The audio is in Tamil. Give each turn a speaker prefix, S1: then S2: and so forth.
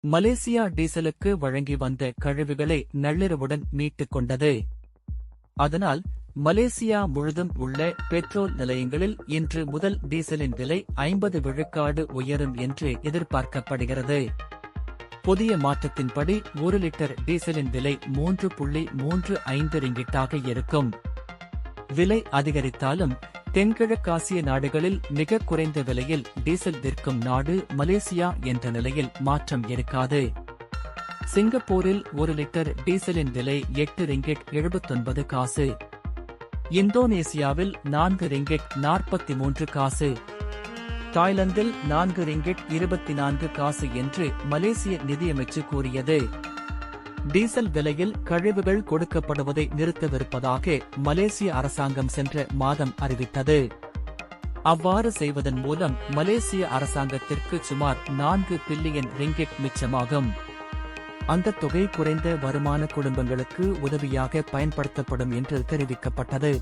S1: மலேசியா டீசலுக்கு வழங்கி வந்த கழிவுகளை நள்ளிரவுடன் மீட்டுக் கொண்டது. அதனால் மலேசியா முழுதும் உள்ள பெட்ரோல் நிலையங்களில் இன்று முதல் டீசலின் விலை 50 விழுக்காடு உயரும் என்று எதிர்பார்க்கப்படுகிறது. புதிய மாற்றத்தின்படி 1 லிட்டர் டீசலின் விலை 3.35 ரிங்கிட்டாக இருக்கும். விலை அதிகரித்தாலும் தென்கிழக்காசிய நாடுகளில் மிக குறைந்த விலையில் டீசல் விற்கும் நாடு மலேசியா என்ற நிலையில் மாற்றம் இருக்காது. சிங்கப்பூரில் 1 லிட்டர் டீசலின் விலை 8 ரிங்கிட் 79 காசு. இந்தோனேசியாவில் 4 ரிங்கிட் 43 காசு. தாய்லாந்தில் 4 ரிங்கிட் 24 காசு என்று மலேசிய நிதியமைச்சு கூறியது. டீசல் விலையில் கழிவுகள் கொடுக்கப்படுவதை நிறுத்தவிருப்பதாக மலேசிய அரசாங்கம் சென்ற மாதம் அறிவித்தது. அவ்வாறு செய்வதன் மூலம் மலேசிய அரசாங்கத்திற்கு சுமார் 4 பில்லியன் ரிங்கிட் மிச்சமாகும். அந்த தொகை குறைந்த வருமான குடும்பங்களுக்கு உதவியாக பயன்படுத்தப்படும் என்று தெரிவிக்கப்பட்டது.